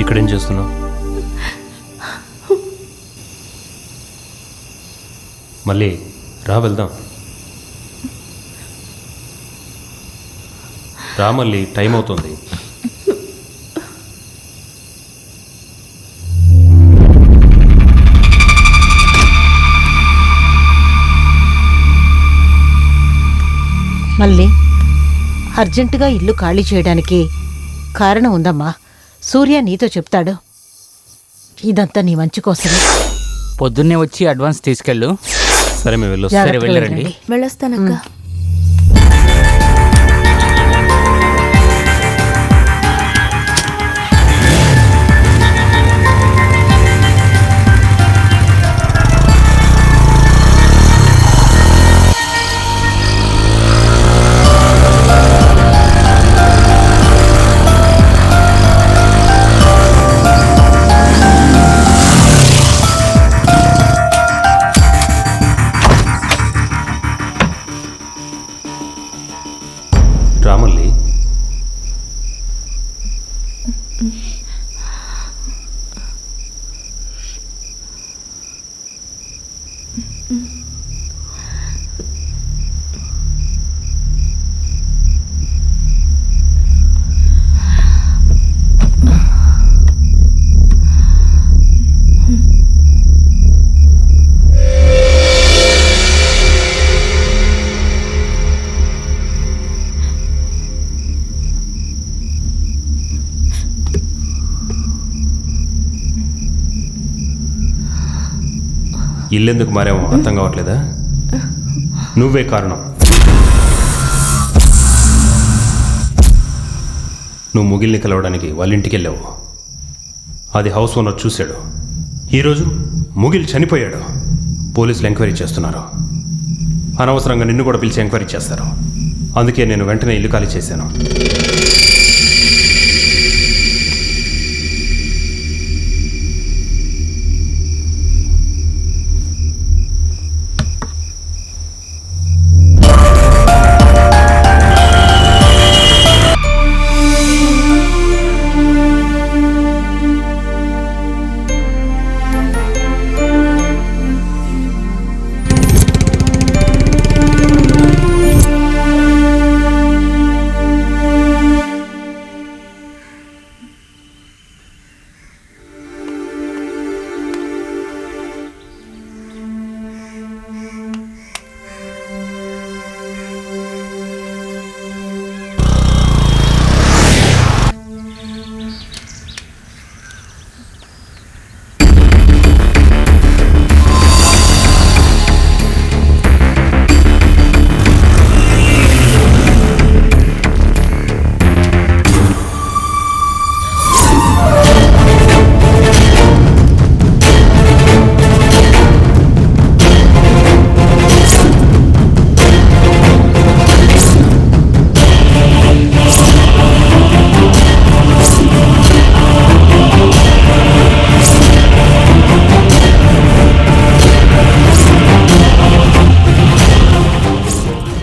ఇక్కడేం చేస్తున్నావు? మళ్ళీ రా వెళ్దాం. రా మళ్ళీ, టైం అవుతుంది. మళ్ళీ అర్జెంటుగా ఇల్లు ఖాళీ చేయడానికి కారణం ఉందమ్మా. సూర్య నీతో చెప్తాడు. ఇదంతా నీ మంచి కోసమే. పొద్దున్నే వచ్చి అడ్వాన్స్ తీసుకెళ్ళు. సరే మేము వెళ్ళొస్తాం. సరే జాగ్రత్తగా వెళ్ళరండి. వెళ్ళండి. వెళ్ళొస్తానక్క. రా మళ్ళీ. ఇల్లెందుకు మారేమో అర్థం కావట్లేదా? నువ్వే కారణం. నువ్వు ముగిల్ని కలవడానికి వాళ్ళ ఇంటికి వెళ్ళావు. అది హౌస్ ఓనర్ చూశాడు. ఈరోజు ముగిల్ చనిపోయాడు. పోలీసులు ఎంక్వైరీ చేస్తున్నారు. అనవసరంగా నిన్ను కూడా పిలిచి ఎంక్వైరీ చేస్తారు. అందుకే నేను వెంటనే ఇల్లు ఖాళీ చేశాను.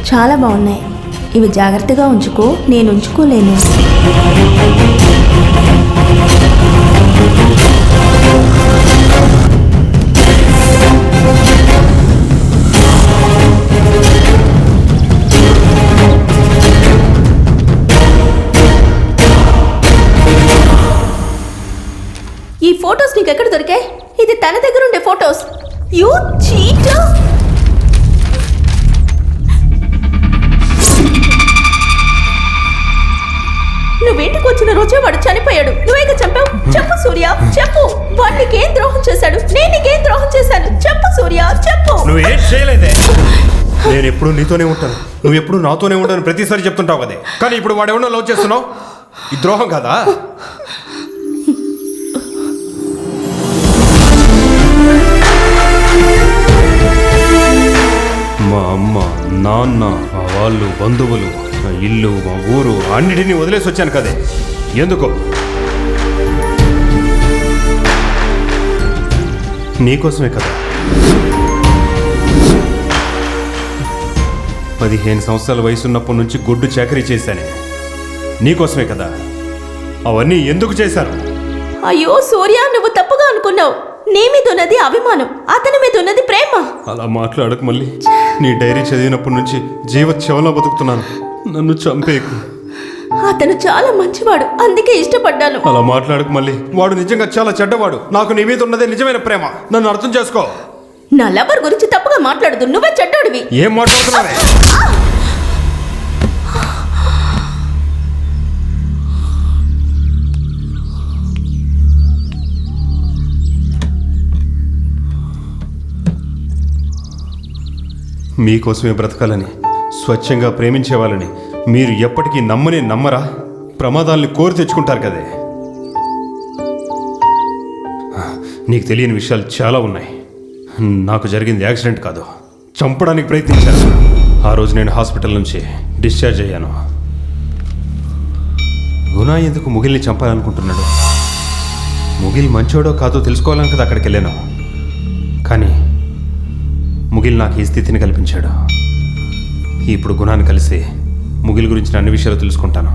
చాలా బాగున్నాయి. ఇవి జాగ్రత్తగా ఉంచుకో. నేను ఉంచుకోలేను. ఈ ఫొటోస్ నీకెక్కడ దొరికాయి? ఇది తన దగ్గర ఉండే ఫొటోస్. You cheater! నువ్వేంటికి వచ్చిన రోజే వాడు చనిపోయాడు. నువ్వేగా చంపావు? చెప్పు సూర్య, చెప్పు. వాడు నీకేం ద్రోహం చేశాడు? నేను నీకేం ద్రోహం చేశాను? చెప్పు సూర్య, చెప్పు. నువ్వేం చేయలేదే. నేను ఎప్పుడు నీతోనే ఉంటాను, నువ్వు ఎప్పుడు నాతోనే ఉంటాను ప్రతిసారి చెప్తుంటావు కదే. కానీ ఇప్పుడు వాడెవడో లవ్ చేస్తున్నావు. ఈ ద్రోహం కదా? మా అమ్మ, నాన్న, మా వాళ్ళు, బంధువులు, నా ఇల్లు, మా ఊరు అన్నిటినీ వదిలేసి వచ్చాను కదే. ఎందుకు? నీకోసమే కదా. 15 సంవత్సరాల వయసున్నప్పటి నుంచి గొడ్డు చాకరీ చేశానే నీకోసమే కదా. అవన్నీ ఎందుకు చేశారు? అయ్యో సూర్య, నువ్వు తప్పుగా అనుకున్నావు. నీ మీద ఉన్నది అభిమానం, అతని మీద ఉన్నది ప్రేమ. అలా మాట్లాడకు మళ్ళీ. నీ డైరీ చదివినప్పటి నుంచి జీవోత్సవంలో బతుకుతున్నాను. నన్ను చంపేకు. అతను చాలా మంచివాడు, అందుకే ఇష్టపడ్డాను. అలా మాట్లాడకు మళ్ళీ. వాడు నిజంగా చాలా చెడ్డవాడు. నాకు నీ మీద ఉన్నదే నిజమైన ప్రేమ. నన్ను అర్థం చేసుకో. నా లవర్ గురించి తప్పుగా మాట్లాడదు. నువ్వే చెడ్డాడివి. ఏం మాట్లాడుతున్నావే? మీకోసమే బ్రతకాలని, స్వచ్ఛంగా ప్రేమించే వాళ్ళని మీరు ఎప్పటికీ నమ్మరా? ప్రమాదాల్ని కోరి తెచ్చుకుంటారు కదే. నీకు తెలియని విషయాలు చాలా ఉన్నాయి. నాకు జరిగింది యాక్సిడెంట్ కాదు, చంపడానికి ప్రయత్నించాను. ఆ రోజు నేను హాస్పిటల్ నుంచి డిశ్చార్జ్ అయ్యాను. గుణ ఎందుకు ముగిల్ని చంపాలనుకుంటున్నాడు? ముగిల్ మంచోడో కాదో తెలుసుకోవాలని కదా అక్కడికి వెళ్ళాను. కానీ ముగిల్ నాకు ఈ స్థితిని కల్పించాడు. ఇప్పుడు గుణాన్ని కలిసి ముగిల్ గురించిన అన్ని విషయాలు తెలుసుకుంటాను.